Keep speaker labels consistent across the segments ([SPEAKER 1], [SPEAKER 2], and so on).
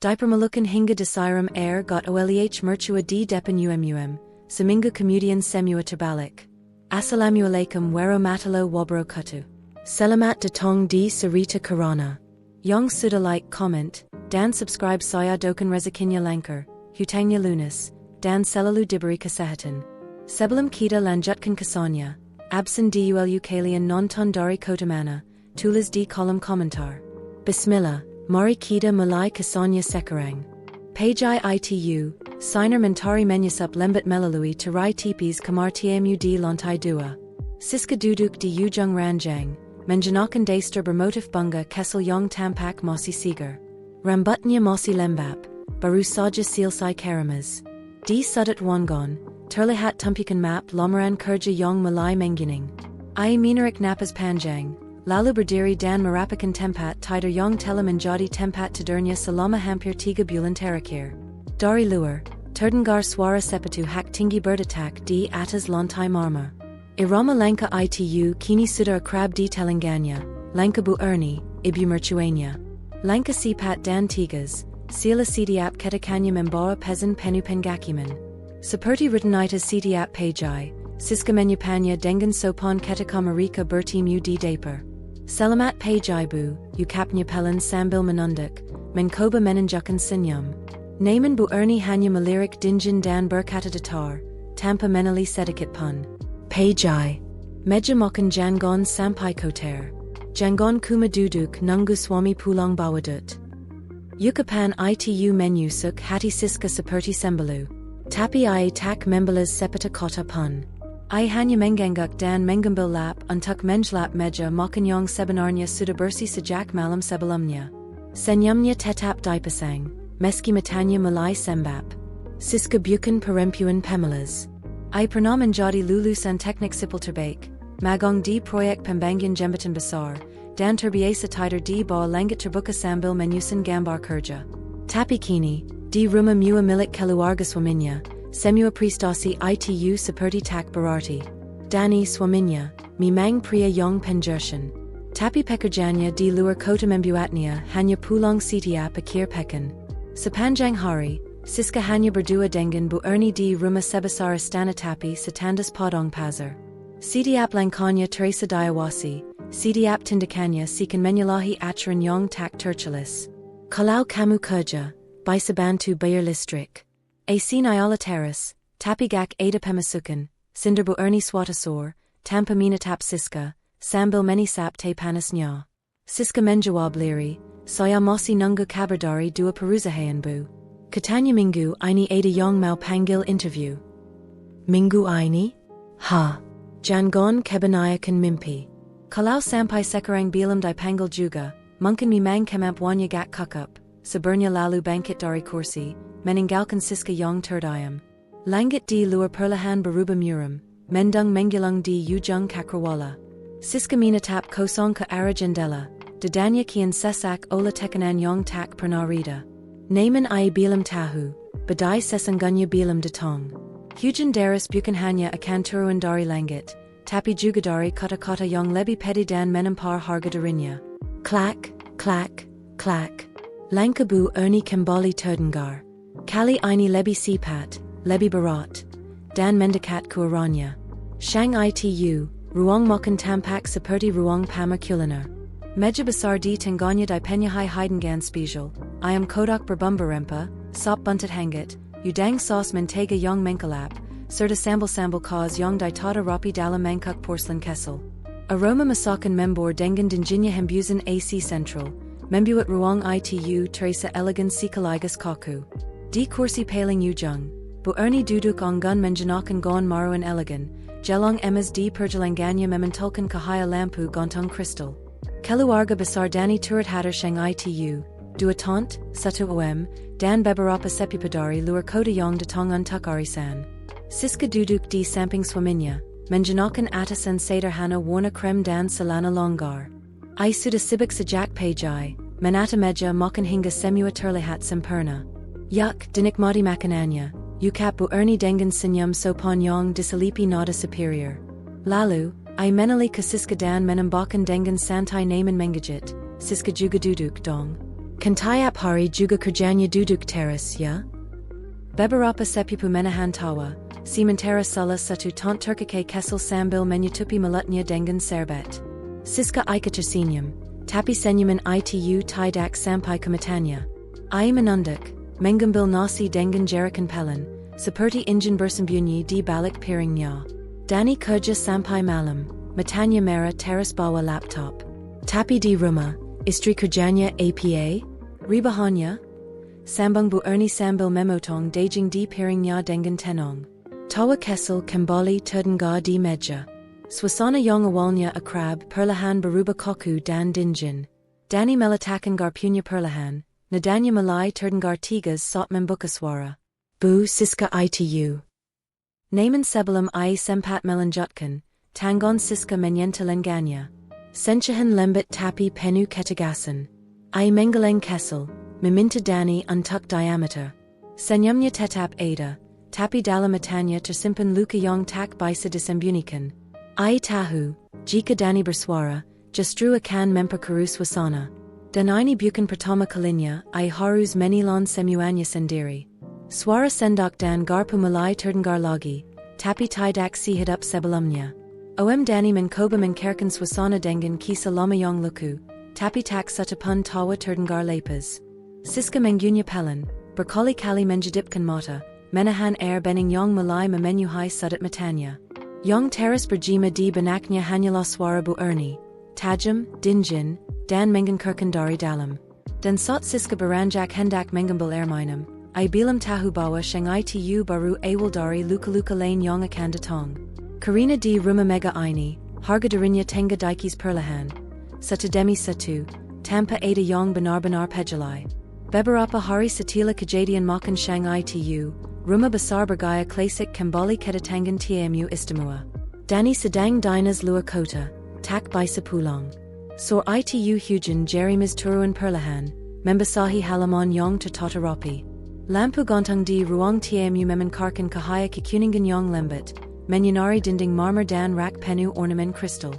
[SPEAKER 1] Dipermalukan hingga Disiram air got Oleh Mertua di depan Seminggu Kemudian semua terbalik. Assalamualaikum warahmatullahi wabarakatuh. Selamat datang di cerita Corona. Yang sudah like, comment, dan subscribe saya doakan rezekinya lancar, hutangnya lunas, dan selalu diberi kesehatan. Sebelum kita lanjutkan kisahnya, absen dulu kalian nonton dari kota mana, tulis di kolom komentar. Bismillah, mari kita mulai kisahnya sekarang. Page itu, Siner mentari menyusup lembat melalui tirai tipis kamar tamu di lantai 2. Siska duduk di ujung ranjang, mengenakan daster bermotif bunga kesel yang tampak masih segar. Rambutnya masih lembab, baru saja selesai keramas. Di sudut wangon, terlihat tumpukan map lamaran kerja yang mulai menggiling. Ia menarik napas panjang, lalu berdiri dan merapikan tempat tidur yang telah menjadi tempat tidurnya selama hampir 3 bulan terakhir. Dari luar, terdengar suara sepatu hak tinggi berdetak di atas lantai marmer. Irama Langka itu kini sudah akrab di telingganya, Langka Bu Erni, ibu mertuanya. Langka Sipat dan Tigas, sila setiap ketikanya membawa pesan penuh penghakiman. Seperti rutinitas setiap pagi, Siska menyapanya dengan sopan ketika mereka bertemu di dapur. Selamat pagi Bu, ucapnya pelan sambil menunduk, mencoba menunjukkan senyum. Namun Bu Erni hanya melirik dingin dan berkata datar, tanpa menali sedikit pun. Pagi. Meja makan jangan sampai kotor. Jangan kuma duduk nunggu suami pulang bawa dut. Ucapan itu menyusuk hati Siska seperti sembalu. Tapi ia tak membalas seperti kota pun. Ia hanya mengangguk dan mengambil lap untuk menjelap meja makan yang sebenarnya sudah bersih sejak malam sebelumnya. Senyumnya tetap dipasang, meski matanya mulai sembab. Siska bukan perempuan pemalas. Ia pernah menjadi lulusan teknik sipil terbaik, magang di proyek pembangunan jembatan besar, dan terbiasa tidur di bawah langit terbuka sambil menyusun gambar kerja. Tapi kini, di rumah mewah milik keluarga suaminya, semua prestasi itu seperti tak berarti. Dani suaminya, memang pria yang penjursan. Tapi pekerjaannya di luar kota membuatnya hanya pulang setiap akhir pekan. Sepanjang hari, Siska hanya berdua dengan Bu Erni di rumah sebesar istana tapi setandas padang pasar. Setiap langkahnya terasa diawasi, setiap tindakannya seakan menyalahi aturan yang tak tertulis. Kalau kamu kerja, bisa bantu bayar listrik. Asin ayala teras, tapi gak ada pemasukan, sindar Bu Erni swatasor, tanpa menatap Siska, sambil menisap teh panasnya. Siska menjawab lirih, saya masih nunggu kabar dari dua perusahaan Bu. Katanya minggu ini ada yang mau panggil interview. Minggu ini? Ha. Jangan kebanyakan mimpi. Kalau sampai sekarang belum dipanggil juga, mungkin memang kemampuannya gak cukup, sebenarnya lalu bangkit dari kursi, meninggalkan Siska yang terdiam. Langit di luar perlahan berubah muram, mendung menggilang di ujung cakrawala. Siska menatap kosong ke arah jendela, dadanya kian sesak oleh tekanan yang tak pernah reda. Namun ia belum tahu, badai sesungguhnya belum datang. Hujan deras bukan hanya akan turun dari langit, tapi juga dari kota-kota yang lebih pedih dan menempar harga dirinya. Klak, klak, klak. Langkah Bu Erni kembali terdengar. Kali ini lebih cepat, lebih berat, dan mendekat ke arahnya. Shang itu, ruang makan tampak seperti ruang pamer kuliner. Meja besar di tengahnya dipenuhi hidangan spesial, ayam kodak berbumbu rempah, sop buntet hangat, udang sos mentega yang mengkalap, serta sambal-sambal khas yang ditata rapi dalam mangkuk porcelain kessel. Aroma masakan membor dengan dinginnya hembusan AC Central, membuat ruang itu terasa elegan sekaligus kaku. Di kursi paling ujung, Bu Erni duduk anggun mengenakan gaun maruan elegan, jelang emas di pergelangannya memantulkan cahaya lampu gantung kristal. Keluarga besar Dani turut hadir Shang itu, dua tant, satu dan beberapa sepupu luar kota yang datang untuk arisan. Siska duduk di samping suaminya, mengenakan atasan sederhana warna krem dan celana longgar. Ia sudah sibuk sejak pagi, menata meja makan hingga semua terlihat sempurna. Yuk, dinikmati makanannya, ucap Bu Erni dengan senyum sopan yang diselipi nada superior. Lalu, ia menali ke Siska dan menambahkan dengan santai namun mengejut, Siska juga duduk dong. Kantayap hari juga kerjanya duduk teras ya? Beberapa sepupu menahan tawa, sementara salah satu tant terkeke kesel sambil menyutupi mulutnya dengan serbet. Siska Ika tersenyum, tapi senyuman itu tidak sampai ke matanya. Ia menunduk, mengambil nasi dengan jerikan pelan, seperti ingin bersembunyi di balik piringnya. Dani kerja sampai malam, matanya merah teras bawa laptop. Tapi di rumah, istri kerjanya apa? Rebahannya? Sambung Bu Ernie sambil memotong daging di piringnya dengan tenang. Tawa kesel kembali terdengar di meja. Suasana yang awalnya akrab perlahan berubah kaku dan dingin. Dani meletakkan garpunya perlahan, nadanya mulai terdengar tegas saat membuka suara. Bu Siska itu. Namun sebelum ia sempat melanjutkan, tangan Siska menyentelenggannya. Sencahan lembut tapi penuh ketegasan. Ia menggeleng kesel, meminta Dani untuk diameter. Senyumnya tetap ada, tapi dalam matanya tersimpan luka yang tak bisa disembunyikan. Ia tahu, jika Dani bersuara, justru akan memperkeruh suasana. Dan ini bukan pertama kalinya, ia harus menelan semuanya sendiri. Suara sendok dan garpu mulai terdengar lagi, tapi tidak sehidup sebelumnya. Dani mencoba mencairkan suasana dengan kisah lama yang luku, tapi tak satupun tawa terdengar lepas. Siska mengunyah pelan, berkali-kali menjadipkan mata, menahan air bening yang mulai memenuhi sudut matanya. Yang teras berjima di benaknya hanyalah suara Bu Ernie, tajam, dingin, dan mengangkurkan dari dalam. Dan saat Siska beranjak hendak mengambil air minum, ia bilang tahu bahwa sheng itu baru awal dari luka-luka lain yang akan datang. Karena di rumah mega ini, harga dirinya tengah daikis perlahan. Satu demi satu, tanpa ada yang benar-benar pejalai. Beberapa hari setelah kejadian makan sheng itu, rumah besar bergaya klasik kembali kedatangan tamu istimewa. Dani sedang dinas luar kota, tak bisa pulang. Sore itu hujan jerimis turun perlahan, membasahi halaman yang tertata rapi. Lampu gantung di ruang tamu memancarkan cahaya kekuningan yang lembut, menyinari dinding marmer dan rak penuh ornamen kristal.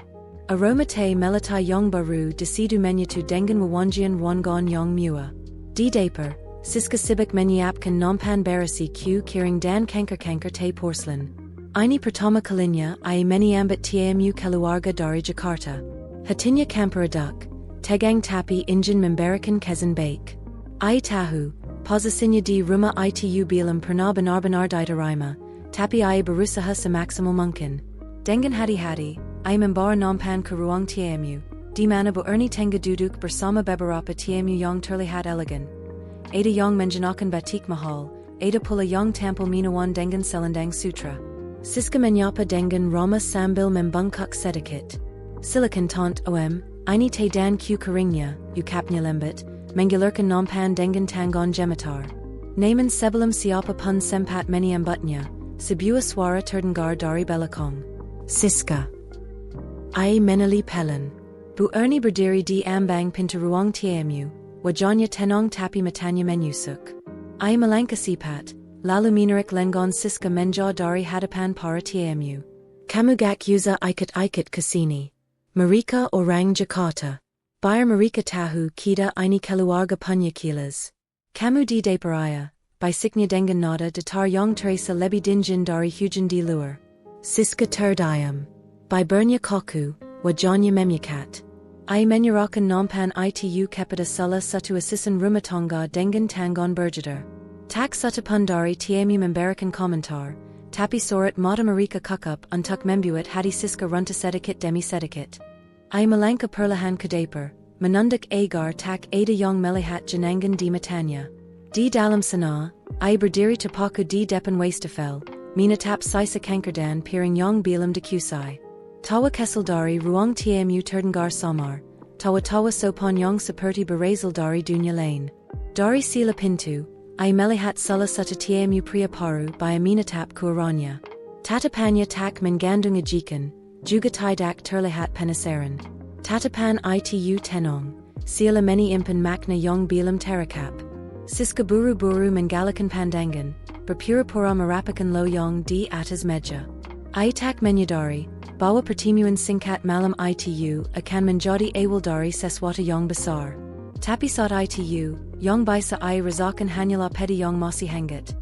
[SPEAKER 1] Aroma teh melata yang baru disidu menyatu dengan wewangian wangan yang mewah. Di dapur, Siska sibuk menyiapkan nampan berisi kiring dan kanker-kanker teh porcelain. Ini pertama kalinya ia menyambut tamu keluarga dari Jakarta. Hatinya campur-aduk, tegang tapi ingin memberikan kesan baik. Ia tahu, posisinya di rumah itu belum pernah benar-benar diterima, tapi ia berusaha semaksimal mungkin. Dengan hati-hati, ia membawa nampan ke ruang tamu, di mana Bu Ernie tengah duduk bersama beberapa tamu yang terlihat elegan. Ada yang mengenakan batik mahal, ada pula yang tampil minuman dengan selendang sutra. Siska menyapa dengan ramah sambil membungkuk sedikit. Silakan tant ini teh dan kue keringnya, ucapnya lembut, menggulirkan nampan dengan tangan gemetar. Namun sebelum siapa pun sempat menyambutnya, sebuah suara terdengar dari belakang. Siska. Ia menali pelan. Bu Ernie berdiri di ambang pintu ruang tamu, wajahnya tenang tapi matanya menyusuk. Ia melangkah cepat, lalu menarik lengan Siska menjauh dari hadapan para tamu. Kamu gak usah ikut-ikut ke sini. Mereka orang Jakarta. Biar mereka tahu kita ini keluarga punya kilas. Kamu di dapur ia, bisiknya dengan nada datar yang terasa lebih dingin dari hujan di luar. Siska terdiam. Bibernya kaku, wajahnya memyekat. Ia menyerahkan nampan itu kepada salah satu asisten rumah tangga dengan tangan berjeder. Tak satupun dari tamu memberikan komentar, tapi sorot mata mereka kukup untuk membuat hati Siska runtuh sedikit demi sedikit. Ia melangkah perlahan ke dapur, menunduk agar tak ada yang melihat jenangan di matanya. Di dalam sana, ia berdiri terpaku di depan wastafel, menatap sisa kanker dan piring yang belum dikusai. Tawa kesel dari ruang tamu terdengar samar, tawa-tawa sopan yang seperti berasal dari dunia lain. Dari sila pintu, ia melihat salah satu tamu pria paruh by menatap ke arahnya. Tatapannya tak mengandung ajikan, juga tidak terlihat penasaran. Tatapan itu tenang, sila menyimpan makna yang belum terekap. Siska buru-buru menggalakan pandangan, berpura-pura merapakan loyang di atas meja. Ia tak menyadari bahwa pertemuan singkat malam itu akan menjadi awal dari sesuatu yang besar. Tapi sot itu, yong bisa I razakan hanyala pedi yong masih hangat.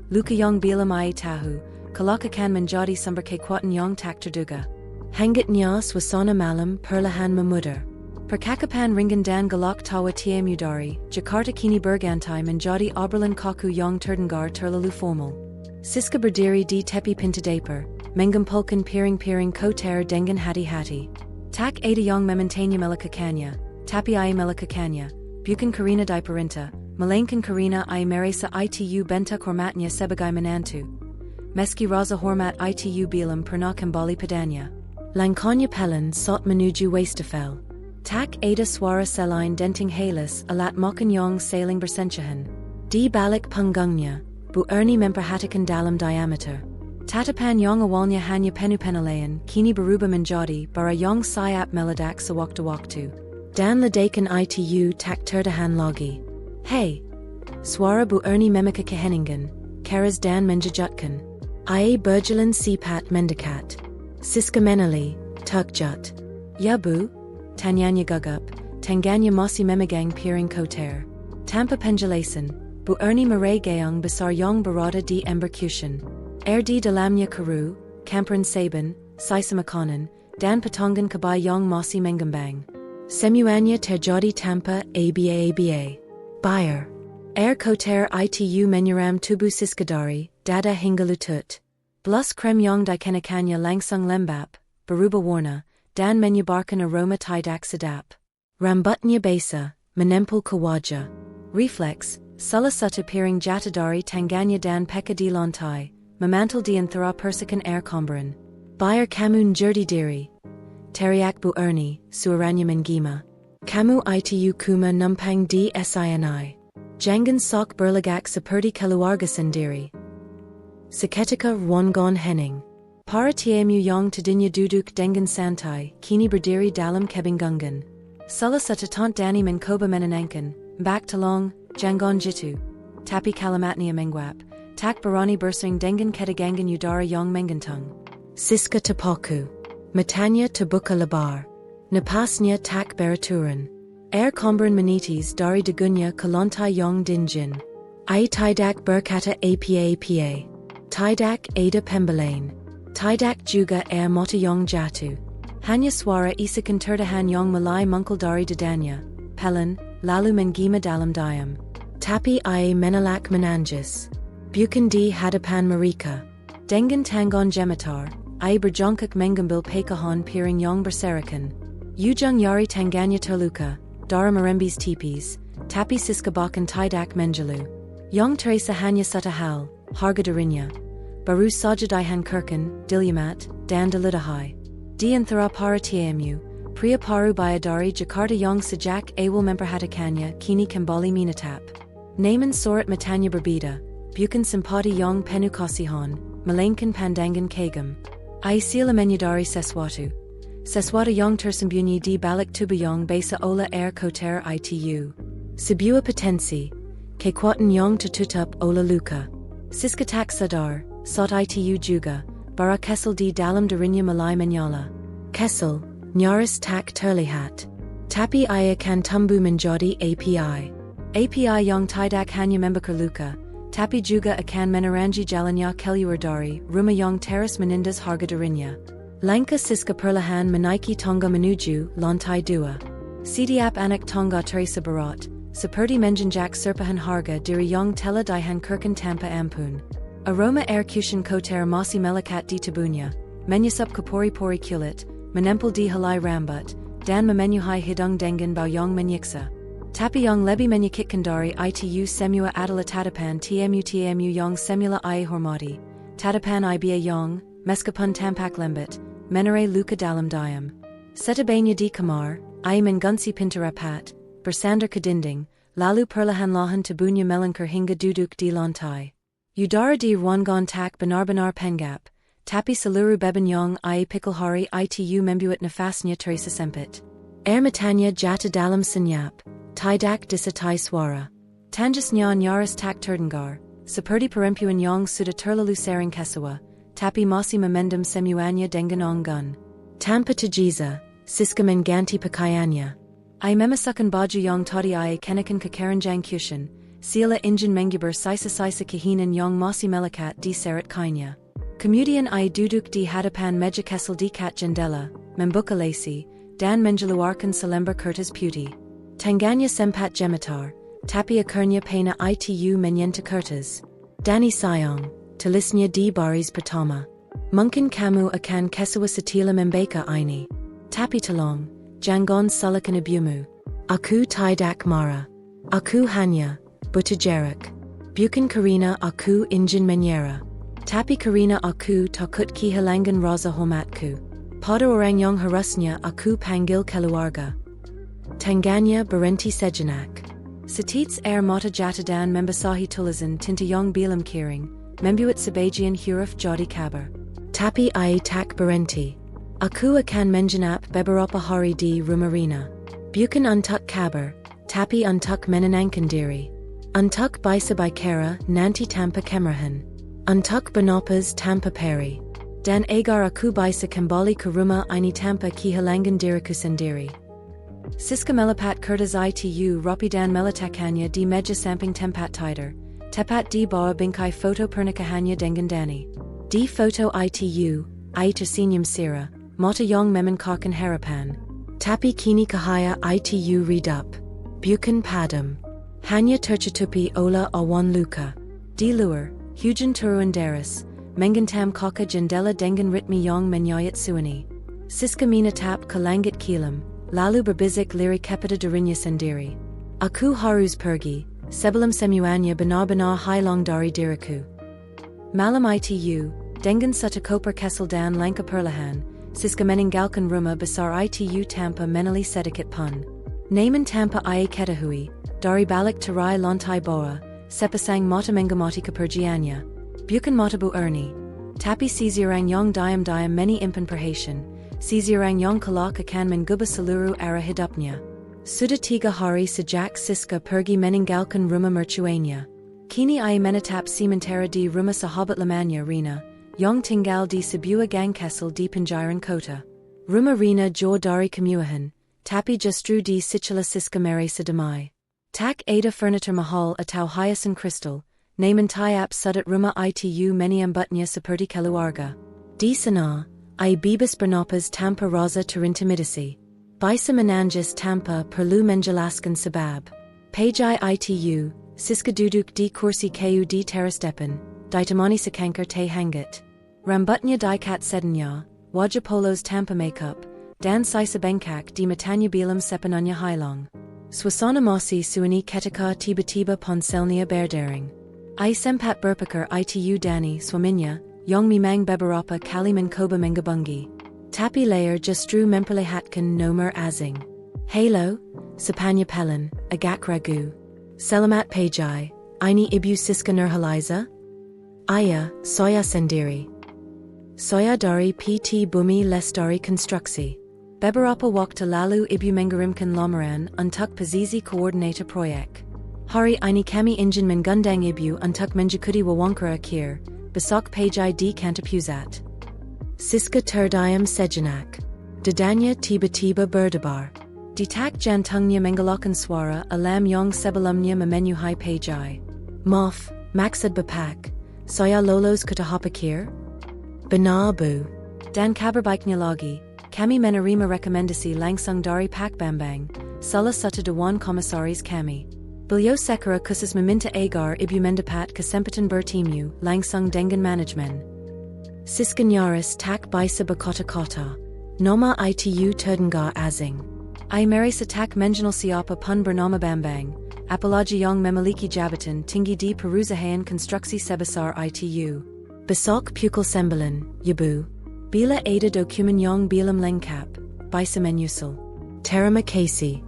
[SPEAKER 1] Luka yong bilam I tahu, kalakakan menjadi sumber kekuatan yong tak terduga. Hangat nya swasana malam perlahan memudar. Percakapan ringan dan galak tawa TIAM Dari, Jakarta kini berganti menjadi obrolan kaku yong terdengar terlalu formal. Siska berdiri di tepi pintu dapur, mengumpulkan piring-piring kotor dengan hati-hati. Tak ada yong mementanya melakakannya, tapi I melakakannya, bukan karina di perintah, melainkan karina I merasa itu bentuk hormatnya sebagai menantu. Meski raza hormat itu bilam pernah kembali padanya. Langkahnya pelan sot menuju Wastafel. Tak ada suara selain denting halus alat makan yong saling bersentuhan. Di balik punggungnya, Bu Ernie memperhatikan dalam diameter. Tatapan yong awalnya hanya penuh penilaian, kini berubah menjadi bara yong sayap meledak sewaktu-waktu. Dan ledakan itu tak tertahan lagi. Hey! Suara Bu Ernie memeka keheningan, keras dan menjejutkan. Ia berjalan sifat mendekat. Siska menali, terkejut. Ya Bu? Tanyanya gugup, tangannya masih memegang piring kotor. Tanpa penjelasan, Bu Ernie merai gayung besar yang berada di emberkusen. Di dalamnya karu, campuran saban, sisa makanan, dan potongan cabai yang masih mengembang. Semuanya terjadi tanpa aba. Buyer. Kotor itu menyeram tubuh Siska dari dada hingga lutut. Blus krem yang dikenakannya langsung lembab, berubah warna, dan menyebarkan aroma tidak sedap. Rambutnya basah, menempel ke wajah. Refleks, salah satu piring jatuh dari tangannya dan peka di lantai, memantul di antara persikan Comberan. Buyer kamu menjadi diri. Teriak Bu Ernie, suaranya menggema. Kamu itu kuma numpang di sini. Jangan sok berlagak seperti keluarga sendiri. Seketika Rongon Henning. Para tiamu yang tadinya duduk dengan santai, kini berdiri dalam kebingungan. Salah satu tant Dani mencoba menenangkan, bak tolong, jangan jitu. Tapi kalimatnya menguap, tak berani bersaing dengan ketegangan udara yang menggantung. Siska terpaku. Matanya terbuka lebar. Napasnya tak beraturan. Comberan menitis dari dagunya ke lantai yang dingin. Tidak berkata apa. Tidak ada pembelain. Tidak juga mata yang jatuh. Hanya suara isakan tertahan yang mulai muncul dari dadanya, pelan, lalu menggema dalam diam. Tapi menolak menangis. Bukan di hadapan mereka. Dengan tangan gemetar, berjongkok mengambil pecahan piring yang berserakan. Ujung jari tangannya terluka, darah merembes tipis, tapi Siska bahkan tidak menjelu. Yang terasa hanya satu hal, harga dirinya. Baru saja dihancurkan, dilihat, dan diludahi. Di antara para tiamu, pria paruh baya dari Jakarta yang sejak awal memperhatikannya kini kembali menatap. Namun sorot matanya berbeda, bukan simpati yang penuh kasihan, melainkan pandangan kagum. Sila menyadari sesuatu. Sesuatu yang tersembunyi di balik tubuh yang basa oleh kotor itu. Sebuah potensi. Kekuatan yang tertutup oleh luka. Siska tak sadar, saat itu juga, bara kesel di dalam dirinya mulai menyala. Kesel, nyaris tak terlihat. Tapi ia akan tumbuh menjadi API. API yang tidak hanya membakar luka, tapi juga akan menerangi jalannya keluar dari rumah yang terus menindas harga dirinya. Langkah Siska perlahan menaiki tangga menuju lantai 2. Setiap anak tangga terasa berat, seperti menjenjak serpihan harga diri yang telah dihancurkan tanpa ampun. Aroma kusen kotor masih melekat di tubuhnya, menyusup ke pori-pori kulit, menempel di helai rambut, dan memenuhi hidung dengan bau yang menyiksa. Tapi yang lebih menyakitkan dari itu semua adalah tatapan tiamu yang semula hormati. Tatapan ibia yang, meskipun tampak lembut, menerai luka dalam diam. Setibanya di kamar, menggunci pintu rapat, bersandar ke dinding, lalu perlahan-lahan tubuhnya melingkar hingga duduk di lantai. Udara di ruangan tak benar-benar penggap, tapi seluruh beban yang pikul hari itu membuat nafasnya terasa sempit. Matanya jatuh dalam senyap, tidak disertai suara. Tangisnya nyaris tak terdengar, seperti perempuan yang sudah terlalu sering kesawa, tapi masih memendam semuanya dengan anggun. Tanpa tergesa, Siska mengganti pakaiannya. I memasukan baju yang tadi I kenakan kekaranjang kushin, sila ingin menggibur sisa-sisa kehinan yang masih melekat di serat kainya. Kemudian I duduk di hadapan meja kesel dekat jendela, membuka laci, dan mengeluarkan selembar kertas putih. Tangannya sempat gemetar, tapi akhirnya pena itu menyentuh kertas. Dani sayang, tulisnya di baris pertama. Mungkin kamu akan kesuwa setelah membaca ini. Tapi tolong, jangan salahkan ibumu. Aku tidak marah. Aku hanya butuh jarak. Bukan karena aku ingin menyerah. Tapi karena aku takut kehilangan rasa hormatku pada orang yang harusnya aku panggil keluarga. Tangannya berhenti sejenak. Setits air mata jatuh dan membasahi tulisan tinta yang belum kering, membuat sebagian huruf jadi kabar. Tapi I tak berhenti. Aku akan menginap beberapa hari di rumah Rina. Bukan untuk kabar, tapi untuk menenangkan diri. Untuk bisa bicara nanti tanpa kemarahan. Untuk bernapas tanpa peri. Dan agar aku bisa kembali ke rumah ini tanpa kehilangan diriku sendiri. Siska melipat kertas itu rapi dan meletakkannya di meja samping tempat tidur, tepat di bawah bingkai foto pernikahannya dengan Dani. Di foto itu tersenyum sira, mata yang memancarkan harapan. Tapi kini cahaya itu redup. Bukan padam. Hanya tertutupi oleh awan luka. Di luar, hujan turun deras, menggentam kaca jendela dengan ritme yang menyayat suani. Siska menatap ke langit kilam, lalu berbisik lirik kepada dirinya sendiri. Aku harus pergi, sebelum semuanya benar-benar hilang dari diriku. Malam itu, dengan satu koper kesel dan langkah perlahan, Siska meninggalkan rumah besar itu tanpa menali sedikit pun. Namun tanpa ia ketahui, dari balik tirai lantai bawah, sepasang mata mengamati kepergiannya. Bukan mata Bu Ernie. Tapi seseorang yang diam-diam menyimpan perhatian, seseorang yang kelak akan mengubah seluruh arah hidupnya. Sudah 3 hari sejak Siska pergi meninggalkan rumah mertuanya. Kini ia menetap sementara di rumah sahabat lamanya Rina, yang tinggal di sebuah gang kesel di pinggiran kota. Rumah Rina jauh dari kemewahan, tapi justru di situlah Siska merasa damai. Tak ada furniture mahal atau hiasan kristal, namun tiap sudut rumah itu menyambutnya seperti keluarga. Di sana, ia bebas bernapas tanpa rasa terintimidasi. Bisa menangis tanpa perlu menjelaskan sebab. Pagi itu, Siska duduk di kursi kayu di teras depan, ditemani sekangkar teh hangat. Rambutnya diikat sedenya, wajah polos tanpa makeup, dan sisa bengkak di matanya belum sepenuhnya hilang. Suasana masih sunyi ketika tiba-tiba ponselnya berdering. I sempat berpikir itu Dani suaminya, yang memang beberapa kali mencoba menghubungi. Tapi layar justru memperlihatkan nomor asing. Halo, sepanya pelan, agak ragu. Selamat pagi, ini Ibu Siska Nurhaliza? Iya, saya sendiri. Saya dari PT Bumi Lestari Konstruksi. Beberapa waktu lalu Ibu mengirimkan lamaran untuk posisi koordinator proyek. Hari ini kami ingin mengundang Ibu untuk mengikuti wawancara akhir, besok pagi di kantor pusat. Siska terdiam sejenak. Dadanya tiba-tiba berdebar. Detak jantungnya menggalakkan suara alam yang sebelumnya memenuhi pagi. Maaf, maksud Bapak, saya lolos ke tahap akhir? Benar Bu. Dan kabar baiknya lagi. Kami menerima rekomendasi langsung dari Pak Bambang, salah satu dewan komisaris kami. Beliau segera khusus meminta agar Ibu mendapat kesempatan bertemu langsung dengan manajemen. Siska nyaris tak bisa berkata-kata. Nama itu terdengar asing. I merasa tak mengenal siapa pun bernama Bambang, apalagi yang memiliki jabatan tinggi di perusahaan konstruksi sebesar itu. Besok pukul 9, ya Bu. Bila ada dokumen yang belum lengkap, bisa menyusul. Terima kasih.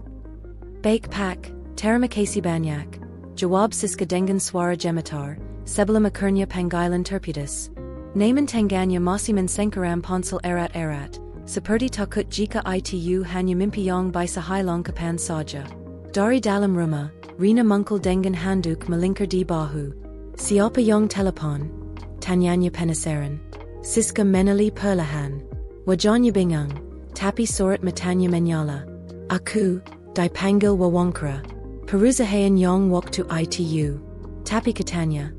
[SPEAKER 1] Baik Pak, terima kasih banyak. Jawab Siska dengan suara gemetar, sebelum akhirnya panggilan terputus. Namun tangannya masih mensengkeram ponsel erat-erat, seperti takut jika itu hanya mimpi yang bisa hilang kapan saja. Dari dalam rumah, Rina mungkul dengan handuk melingkar di bahu. Siapa yang telepon? Tanyanya penasaran. Siska menali perlahan. Wajahnya bingung, tapi sorot matanya menyala. Aku, Dipangil Wawankara. Perusahaan Yong Waktu Itu. Tapi Katanya.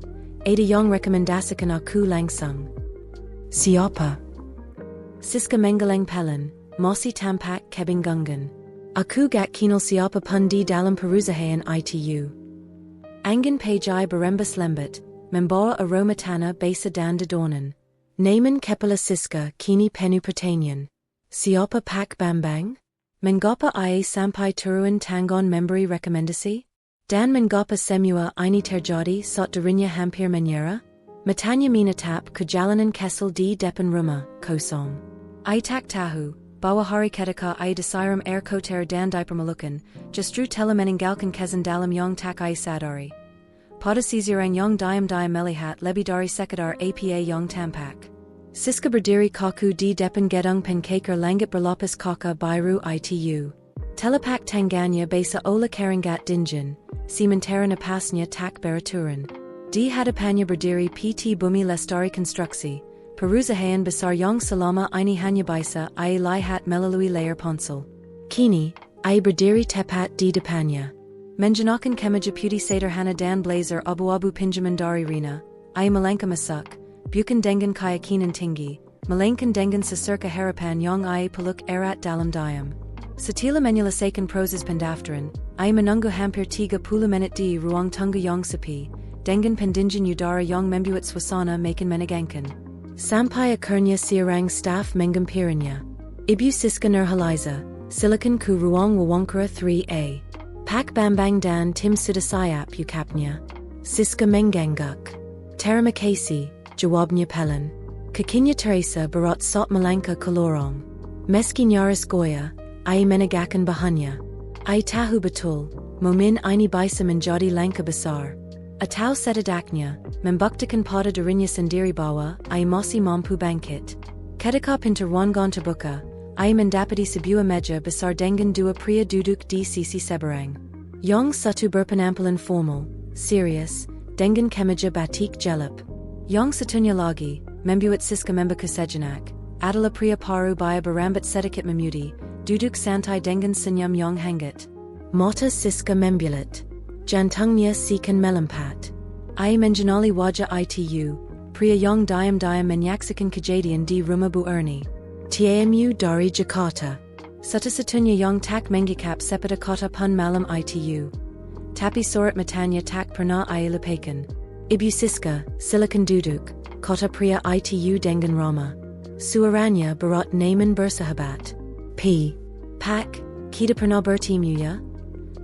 [SPEAKER 1] Ada Yong Rekomendasikan Aku Langsung. Siapa? Siska Menggalang Pelan. Mosi Tampak Kebing Gungan. Aku Gat Kinal Siapa Pundi Dalam Perusahaan Itu. Angin Pajai Barembas Lembet. Membawa Aroma Tanah Besa Dan Dadonan. Naman Kepala Siska Kini Penu Pertanian. Siapa Pak Bambang? Mengapa Ia Sampai Turuan Tangon Memberi Rekomendasi? Dan Mengapa Semua Ini Terjadi Sot Darinya Hampir Menyera? Matanya Minatap Kejalanan Kesel di Depan Rumah, Kosong. I Tak Tahu, Bawa Hari Ketika I Disiram Koter Dan Dipermalukan, Justru Tela Meninggalkan Kezan Dalam Yong Tak I Sadari. Pada Sisirang Yong DIAM-DIAM Melihat Lebih Dari Sekadar APA Yong Tampak. Siska Berdiri Kaku di Depan Gedung Penkaker Langit Berlapis Kaka Biru Itu. Telepak Tanganya Besa Oleh Karangat Dinjan, Sementara Napasnya Tak Beraturan. Di Hadapannya Berdiri PT Bumi Lestari Konstruksi, Perusahaan Besar Yong Selama Ini Hanya Bisa Ia Lihat Melalui Layar Ponsel. Kini, Ia Berdiri Tepat di Depannya. Menjanakan Kemaja Puti Sederhana Dan Blazer Abu-Abu Pinjaman Dari Rina, Ia Malangka Masuk, Bukan Dengan Kayakinan Tinggi, Malangkan Dengan Seserka Harapan Yong Ia Peluk Erat Dalam Diam. Setila Menulasakan Proses Pendaftaran, Ia Menunggu Hampir 30 Menit di Ruang Tunggu Yong Sepi, Dengan Pendinjan Udara Yong Membuat Swasana Makan Menegankan. Sampai Akhirnya Siarang Staff Mengampirinya. Ibu Siska Nurhaliza, Silicon Ku Ruang Wawankara 3A. Pak Bambang Dan Tim Sudasayap Ukapnya. Siska Mengangguk. Teramakasi, Jawabnya Pelan. Kakinya Teresa Barat Sot Malangka Kalorong. Meski Nyaris Goya, Ia Menagakan Bahanya. Ia Tahu Betul, Momin Ini Bisa Menjadi Langka Besar. Atau Setadaknya, Membuktikan Pada Darinya Sendiri Bawa, Ia Mosi Mampu Bangkit. Ketika Pinterwangan Terbuka, Ia Mendapati Sebuah Meja Besar Dengan Dua Pria Duduk di Sisi Seberang. Yong Satu Berpenampilan Formal, Serius, Dengan Kemeja Batik Jelap. Yong Satunya Lagi, Membuat Siska Membuka Sejenak, Adalah Pria Paru Baya Barambat Sedikit Memudi, Duduk Santai Dengan Senyum Yong Hangat. Mata Siska Membulat. Jantungnya Sikan Melampat. Ia Menjanali Wajah Itu, Pria Yong DIAM-DIAM Menyaksikan Kejadian di Rumah Bu Erni. TAMU Dari Jakarta. Satu-satunya Yong Tak Menggikap Sepeda Kota Pun Malam Itu. Tapi Sorat Matanya Tak Pernah Ia Lupakan. Ibu Siska, Silicon Duduk, Kota Pria Itu Dengan Rama. Suaranya Barat Naman Bersahabat. P. Pak, Kita Pernah Bertemu Ya?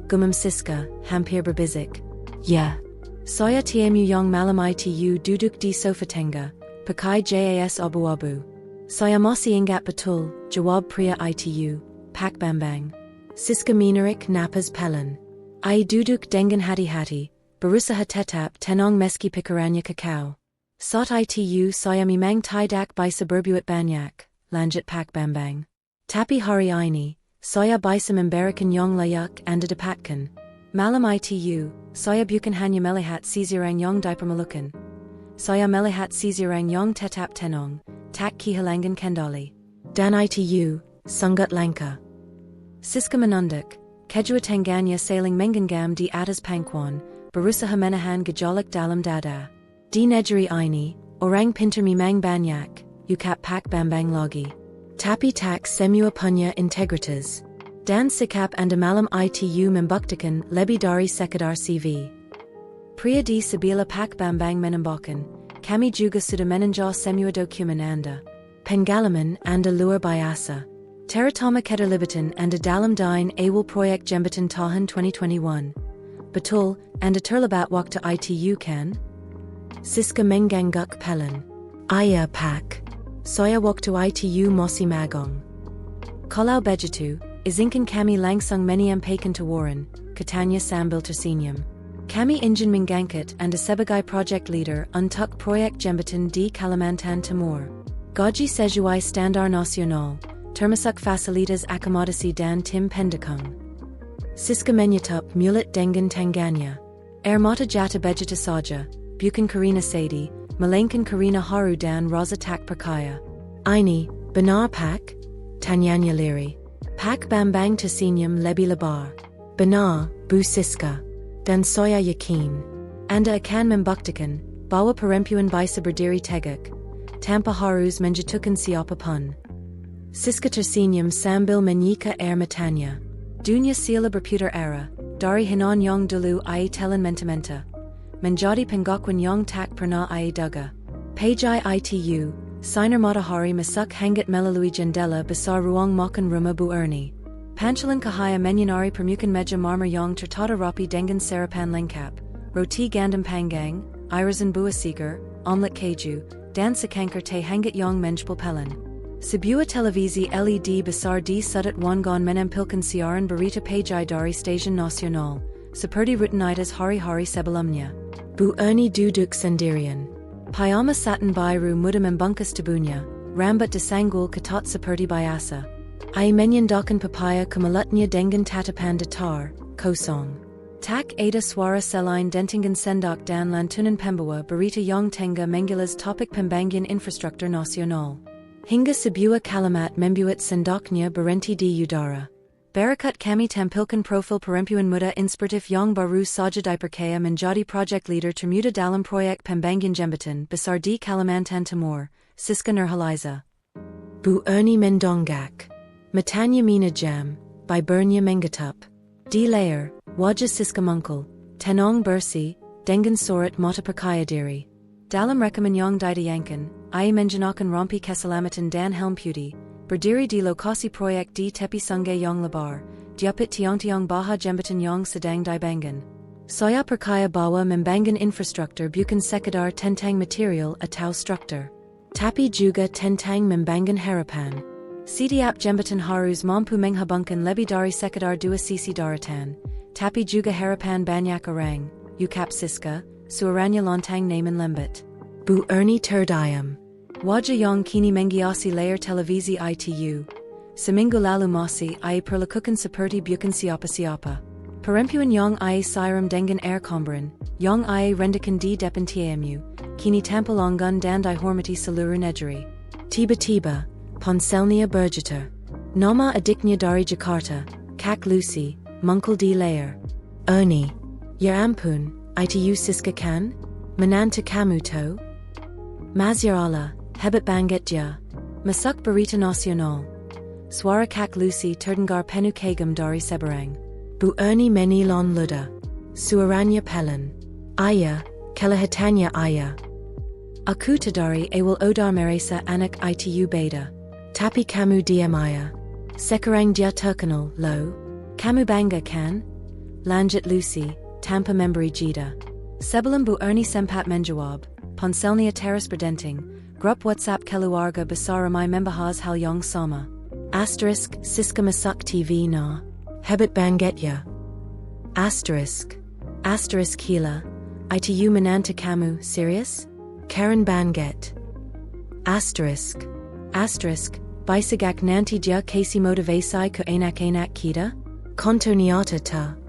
[SPEAKER 1] Gumam Siska, Hampir Berbizik. Ya. Saya TAMU Yong Malam Itu Duduk di Sofa Tengah, Pakai JAS Abu-Abu. Saya Mosi Ingat Betul, Jawab Pria Itu, Pak Bambang. Siska Minarik Napas Pelan. Ia Duduk Dengan Hati-Hati, Berusaha Tetap Tenong Meski Pikirannya Kakao. Sot Itu Saya Memang Tidak Bisa Berbuat Banyak, Lanjut Pak Bambang. Tapi Hari Ini, Saya Bisa Memberikan Yong Layak Anda Dapatkan. Malam Itu, Saya Bukan Hanya Melihat Sisirang Yong Dipermalukan. Saya Melihat Sisirang Yong Tetap Tenong, Tak Kihalangan Kendali. Dan Itu, Sungut Langka. Siska Menunduk, Kejua Tanganya Sailing Mengangam di Atas Pangkwan, Berusaha Menahan Gejolak Dalam Dada. Di Negeri Ini, Orang Pinter Memang Banyak, Ukap Pak Bambang Lagi. Tapi Tak Semua Punya Integritas. Dan Sikap Anda Malam Itu Membuktikan Lebih Dari Sekadar CV. Pria di Sebelah Pak Bambang Menambakan, Kami Juga Sudah Menanjah Semua Dokumen Anda. Penggalaman Anda Luar Biasa. Teratama Keterlibatan Anda Dalam Dine Awal Proyek Jembatan Tahun 2021. Betul, Anda Terlibat Waktu Itu Kan? Siska Mengangguk Pelan. Iya Pak. Saya Waktu Itu Mosi Magong. Kalau Begitu, Izinkan Kami Langsung Menyampaikan Tawaran, Katanya Sambil Tersenyum. Kami Ingin Mengangkat Anda Sebagai Project Leader Untuk Proyek Jembatan di Kalimantan Timur. Gaji Sesuai Standar Nasional, Termasuk Fasilitas Akomodasi Dan Tim Pendukung. Siska Menyetop Mulut Dengan Tangganya. Mata Jata Bejata Saja, Bukan Karina Sadi, Melainkan Karina Haru Dan Raza Tak Perkaya. Ini, Benar Pak? Tanyanya Liri. Pak Bambang Tasinyam Lebi Labar. Benar, Bu Siska. Dan Soya Yakin. Anda akan membuktikan, bahwa Perempuan bisa berdiri tegak. Tanpa harus menjatuhkan siapa pun. Siska tersenyum sambil menyika air matanya. Dunia sila berputar arah, dari hinon yang dulu ai telan menta-menta. Menjadi pengakuan yang tak pernah ai duga. Pajai itu, sinar matahari masuk hanggat melalui jendela besar ruang makan rumah Bu Erni. Pancalan kahaya menyanari permukaan meja marmer yang tertata rapi dengan sarapan lengkap, roti gandum panggang, irisan buah segar, omelet keju, dan secangkir teh hanggat yang menjpul pelan. Sebuah televisi LED besar di sudut wangan menampilkan siaran berita pajai dari stasiun nasional, seperti rutinitas hari-hari sebelumnya. Bu Erni duduk sendirian. Payama satin biru muda membungkus tubuhnya, rambut disanggul ketat seperti biasa. Ai menyandakan papaya kemalutnya dengan tatapan datar, kosong. Tak ada suara selain dentingan sendak dan lantunan pembawa berita yang tengah mengulas topik pembangunan infrastruktur nasional. Hingga sebuah kalimat membuat sendaknya berhenti di udara. Berikut kami tampilkan profil perempuan muda inspiratif yang baru saja dipercaya menjadi project leader termuda dalam proyek pembangunan jembatan besar di Kalimantan Timur, Siska Nurhaliza. Bu Erni mendongak. Matanya menajam, bibernya menggetup. Di layar, wajah Siska mungkul, tenang bersih, dengan sorot mata percaya diri. Dalam rekaman yang didiyankan, ia menjenakan rompi keselamatan dan helm putih, berdiri di lokasi proyek di tepi sungai yang lebar, diapit tiang-tiang baha jembatan yang sedang dibangun. Saya percaya bahwa membangun infrastruktur bukan sekadar tentang material atau struktur, tapi juga tentang membangun harapan. Setiap jembatan harus mampu menghabungkan lebih dari sekadar dua sisi daratan, tapi juga harapan banyak orang, ukap Siska, suaranya lontang namun lembut. Bu Erni terdiam. Wajah yang kini menghiasi layar televisi itu. Seminggu lalu masih ia perlakukan seperti bukan siapa-siapa. Perempuan yang ia siram dengan air Comberan, yang ia rendakan di depan TIAM-DIAM, kini tampil anggun dan dihormati seluruh negeri. Tiba-tiba, ponselnya bergetar. Nama adiknya dari Jakarta, Kak Lucy, mungkul di layar. Erni. Ya ampun, itu Siska kan? Menantu kamu to? Masyar Allah, hebat banget ya. Masuk berita nasional. Suara Kak Lucy terdengar penuh kagum dari seberang. Bu Erni menilon luda. Suaranya pelan. Ayah, kelihatannya ayah. Aku terdari awal odar merasa anak itu beda. Tapi kamu diam ayah. Sekarang dia terkenal, lo. Kamu bangga kan? Lanjut Lucy, tanpa memberi jeda. Sebelum Bu Erni sempat menjawab, ponselnya terus berdenting. Grup WhatsApp Keluarga besar ramai membahas hal yang sama. Asterisk, Siska masuk TV na. Hebat banget ya. Asterisk. Asterisk gila. Itu menantu kamu, serius? Karen banget. Asterisk. Asterisk, bisagak nanti dia kasi motivasi ke enak-enak kita? Kontoniata ta.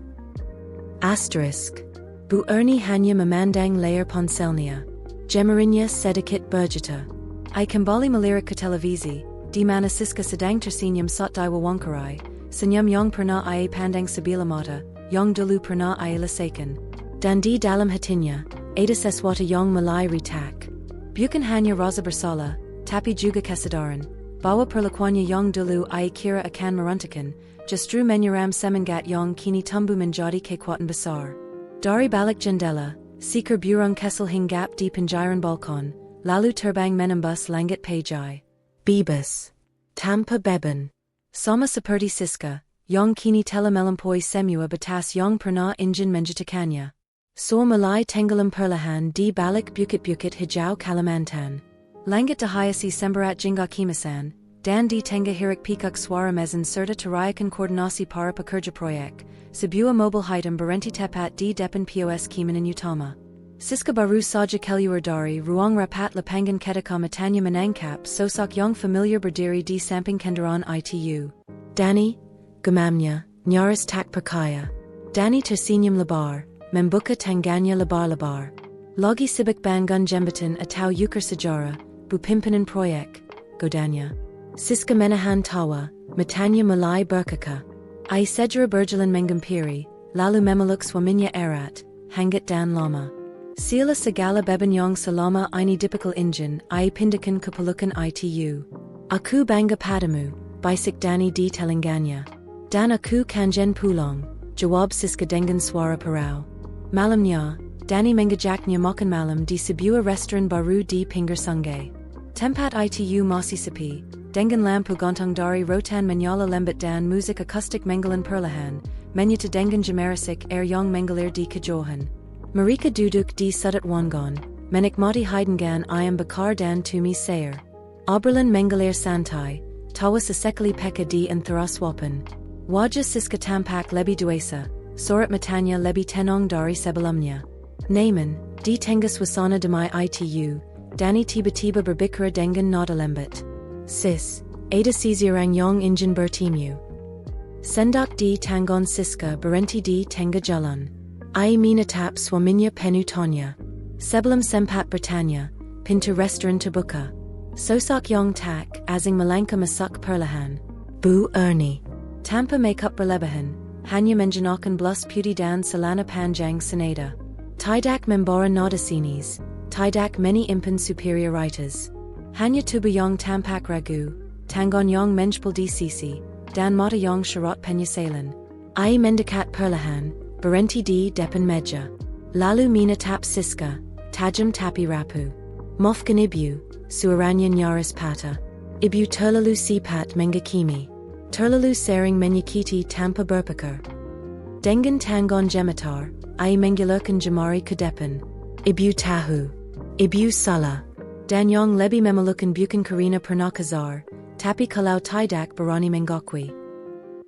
[SPEAKER 1] Asterisk. Bu Erni hanya memandang layar ponselnya. Jemarinya sedikit bergetar. Ia kembali melirik ke televisi, di mana Siska sedang tersenyum saat diwawancarai, senyum yang pernah ia pandang sebelah mata, yang dulu pernah ia lesakan. Dan di dalam hatinya, ada sesuatu yang mulai retak. Bukan hanya rasa bersalah, tapi juga kesadaran, bahwa perlakuannya yang dulu ia kira akan meruntuhkan, justru menyeram semangat yang kini tumbuh menjadi kekuatan besar. Dari balik jendela, seekor burung kesel hinggap di penjairan balkon, lalu terbang menembus langit pajai. Bebas. Tanpa beban. Sama seperti Siska, yang kini telah melampaui semua batas yang pernah ingin menjatuhkannya. So mulai tenggelam perlahan di balik bukit-bukit hijau Kalimantan. Langit dihiasi sembarat jingga kimasan, dan di tengah hirak pikuk suara mesin serta teriakan koordinasi para pekerja proyek, sebuah mobil hitam berhenti tepat di depan POS Kemudian utama. Siska baru saja keluar dari ruang rapat lapangan ketika matanya menangkap sosok yang familiar berdiri di samping kendaraan itu. Dani, gemamnya, nyaris tak percaya. Dani tersenyum lebar, membuka tangannya lebar-lebar. Lagi sibuk bangun jembatan atau ukir sejarah, bu pimpinan proyek, godanya. Siska menahan tawa, Matanya Mulai Berkaka. I Sejra Berjalan Mengampiri, Lalu Memeluk Swaminya Erat, Hangat Dan Lama. Sila Segala Bebanyong Salama Ini Dipikal Injin, I Pindakan Kapalukan Itu. Aku Banga Padamu, Bisik Dani di Telanganya. Dan Aku Kanjen Pulong, Jawab Siska Dengan Swara Parau. Malam Nya, Dani Mengajak Nya Mokan Malam di Sebuah Restoran Baru di Pinggir Sungai. Tempat Itu Masih Sepi, Dengan Lampu Gontong Dari Rotan Menyala Lembut Dan Musik Akustik Menggalan Perlahan, Menyata Dengan Jamerisik Yong Mengalir di Kajohan. Marika Duduk di Sudat Wangon, Menikmati Heidengan Ayam Bakar Dan Tumi Sayer. Oberlin Mengalir Santai, Tawa Sasekali Peka di Antharaswapan. Wajah Siska Tampak Lebi Duesa, Sorat Matanya Lebi Tenong Dari Sebelumnya. Naaman, di Tengas Wasana Demai Itu, Dani Tiba-Tiba Berbikara Dengan Nodalembet. Sis, Ada Sizirang Yong Injin Bertimu. Sendak di Tangon Siska Berenti di Tenga Jalan. I Minatap Swaminya Penutonya. Sebelam Sempat Bertanya, Pintu Restaurant Terbuka. Sosak Yong Tak, Azing Malanka Masak Perlahan. Bu Ernie. Tampa Makeup Berlebahan, Hanya Menjanakan Blus Puti Dan Salana Panjang Senada. Tidak Membora Nodasinis, Tidak Many Impan Superior Writers. Hanya Tuba Yong Tampak Ragu, Tangon Yong Menjpal di Sisi, Dan Mata Yong Sharot Penyasalan. I Mendakat Perlahan, Berenti di Depan Meja. Lalu Mina Tap Siska, Tajam Tapi Rapu. Mofgan Ibu, Suaranya Nyaris Pata. Ibu Terlalu Sipat Mengakimi. Terlalu Sering Menyakiti Tampa Berpakar. Dengan Tangon Jematar, I Mengulurkan Jamari Kudepan. Ibu Tahu. Ibu Sala. Danyong Lebi Memelukan Bukan Karina Pernakazar, Tapi Kalau Tidak Barani Mengokwi.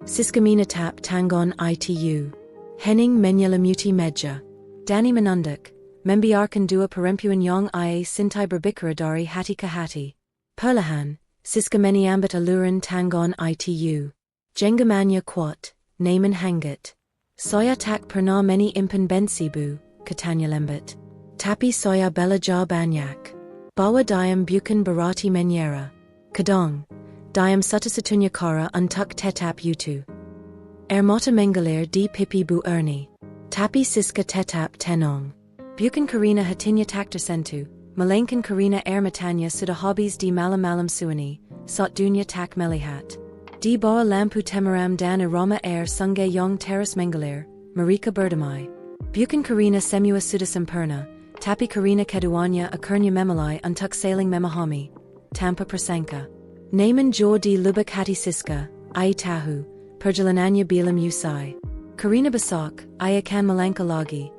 [SPEAKER 1] Siskamina Tap Tangon Itu. Henning Menyalamuti Meja. Dani Menundak, Membiarkan Dua Perempuan Yong Ia Sintai Berbikara Dari Hati Kahati. Perlahan, Siska Meniambit Aluran Tangon Itu. Jengamanya Quat, Naaman Hangat. Soya Tak Pernah Meni Impan Bensibu, Katanya Lembit. Tapi Soya Bella Ja Banyak. Bawa Diam Bukan Barati Menyera. Kadong. Diam Sutasatunya Kara Untuk Tetap Yutu. Ermota Mengalir di Pipi Bu Ernie. Tapi Siska Tetap Tenong. Bukan Karina Hatinya Takter Sentu. Malankan Karina Matanya Suda Hobbies di Malam Malam Suani. Sot Dunya Tak Melihat. Di Bawa Lampu Temaram Dan Aroma Sungay Yong Teras Mengalir. Marika Berdamai. Bukan Karina Semua Suda Sempurna. Tapi Karina Keduanya Akurnya Memalai Untuk Sailing Memahami. Tampa Prasanka. Naaman Jor di Lubak Hati Siska, I Tahu, Perjalananya Bilam Usai. Karina Basak, Ayakan Malanka Lagi.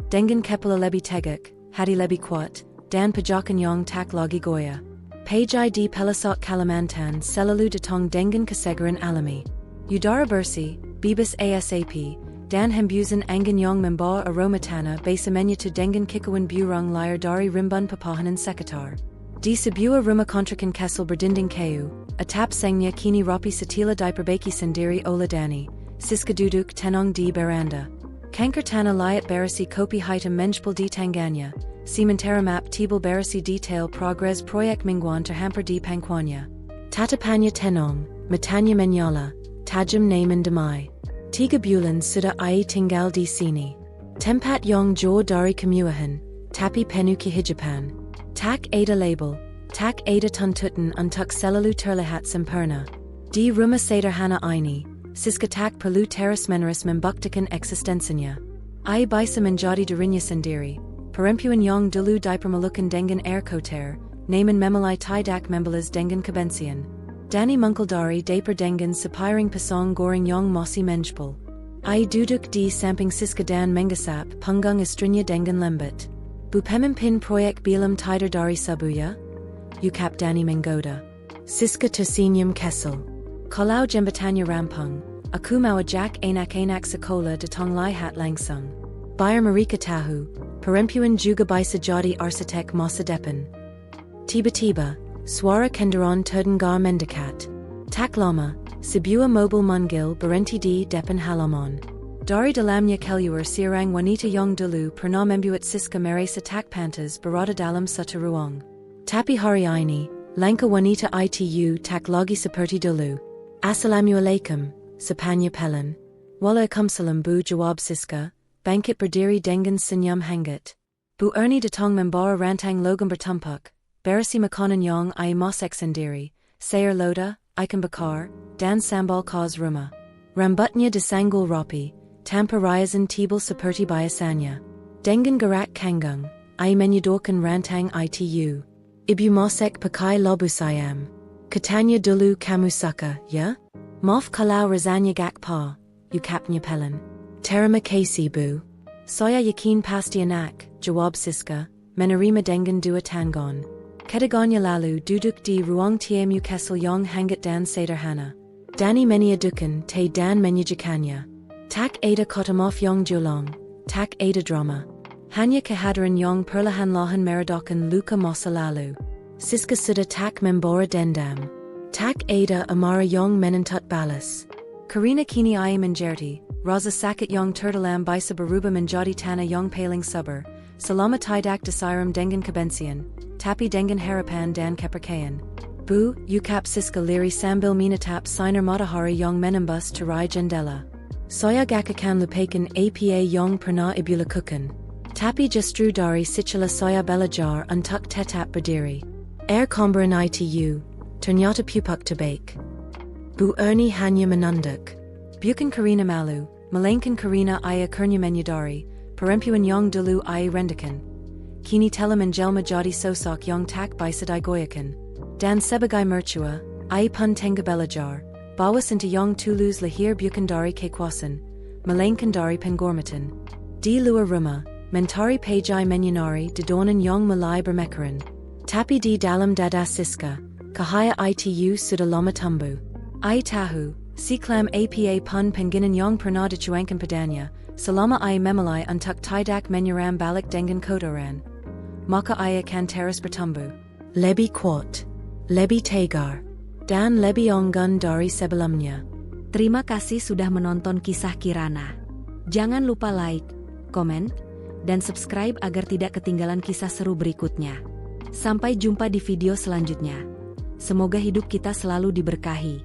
[SPEAKER 1] Dengan Kepala Lebi Tegak, Hati Lebi Kuat, Dan Pajakan Yong Tak Lagi Goya. Pajai di Pelasok Kalimantan Selalu Datong Dengan Kasegaran Alami. Udara Bersi, Bibis ASAP, Dan Hembuzan Angan Yong Membawa Aromatana Basamenya to Dengan Kikawan Burung Liar Dari Rimban Papahanan Sekatar. Di Sebuah Rumah Kontrakan Kessel Berdinding Kayu, Atap Sengnya Kini Rapi Satila Diperbaki Sendiri Oleh Dani, Siska Duduk Tenong di Beranda. Kankertana Liat Barasi Kopi Hitam Menjpal di Tanganya, Sementara Map Tibal Barasi Detail Progress PROYEK Mingguan Terhampir di Pangkwanya. Tatapanya Tenong, Matanya Menyala, Tajam Naaman Damai. Tiga Bulan Suda Ai Tinggal di Sini. Tempat Yong Jor Dari Kemudian, Tapi Penuki Hijapan. Tak Ada Label, Tak Ada Tuntutan Untuk Selalu Terlihat Sempurna. Di Rumah Sederhana Ini, Siska Tak Perlu Teras Meneris Membuktikan Eksistensinya. I Bisa Menjadi Dirinya Sendiri, Perempuan Yong Dulu Dipermalukan Dengan Koter, Naaman Memalai Tidak Membalas Dengan Kebensian. Dani Munkeldari Daper Dengan Sepiring Pasong Goring Yong Mosi Menjpal. I Duduk di Samping Siska Dan Mengasap Punggung Istrinya Dengan Lembit. Bu PEMIMPIN PROYEK Bilam Tider Dari Sabuya? Ukap Dani Mengoda. Siska Tersenyum Kessel. Kalau Jembatanya Rampung, Aku Mawa Jack Anak Sekolah Datong Lihat Langsung. Bayar Marika Tahu, Perempuan Juga Bisa Jadi Arsitek Masa Depan. Tiba-tiba, Suara Kendaran Terdengar Mendekat. Tak lama, Sebuah Mobil Mungil Berenti di Depan Halaman. Dari dalamnya keluar seorang wanita yang dulu pernah membuat Siska merasa tak pantas berada dalam satu ruang. Tapi hari ini, langkah wanita itu tak lagi seperti dulu. Assalamualaikum, Sepanya Pelin. Waalaikumsalam bu jawab Siska, Bangkit berdiri dengan senyum hangat. Bu Ernie datang membawa rantang logam bertumpuk, berisi makanan yang I masak sendiri, sayur loda, ikan bakar, dan sambal khas rumah. Rambutnya disanggul rapi, tanpa riasan tebal seperti biasanya. Dengan gerak kanggung, I menyodorkan rantang itu. Ibu masak pakai labu sayam. Katanya dulu kamu suka, ya? Maaf kalau rasanya gak pa, ukapnya Pelin. Terima kasih bu. Saya yakin pasti enak, jawab Siska, menerima dengan dua tangan. Ketiganya lalu duduk di ruang tamu kecil yang hangat dan sederhana. Dani menyadukan teh dan menyajikannya. Tak ada kotamaf yang julang, tak ada drama. Hanya kehadiran yang perlahan-lahan meredakan luka masa lalu. Siska sudah tak membawa dendam. Tak ada amarah yang menuntut balas. Karena kini ia menjadi, rasa sakit yang terdalam bisa berubah menjadi tanah yang paling subur, selama tidak disiram dengan kebencian, tapi dengan harapan dan kepercayaan. Bu, ukap Siska liri sambil menatap sinar matahari yang menembus tirai jendela. Saya gak akan lupakan apa yang pernah ibu lakukan. Tapi justru dari situlah saya belajar untuk tetap berdiri. Comberan itu, ternyata pupuk terbaik. Bu Ernie hanya menunduk. Bukan karena malu, melainkan karena ia akhirnya menyadari, perempuan yang dulu ia rendakan. Kini telah menjelma jadi sosok yang tak bisa digoyahkan. Dan sebagai mertua, ia pun tengah belajar, bahwa cinta yang tulus lahir bukan dari kekuasaan, melainkan dari penghormatan. Di luar rumah, mentari pajai menyinari dedonan yang mulai bermekaran. Tapi di dalam dada Siska, cahaya itu sudah lama tumbuh. I tahu, siklam apa pun penginan yang pernah dicuangkan padanya, selama I memulai untuk tidak menyerang balik dengan kotoran. Maka I akan terus bertumbuh. Lebih kuat, lebih tegar, dan lebih anggun dari sebelumnya.
[SPEAKER 2] Terima kasih sudah menonton kisah Kirana. Jangan lupa like, komen, dan subscribe agar tidak ketinggalan kisah seru berikutnya. Sampai jumpa di video selanjutnya. Semoga hidup kita selalu diberkahi.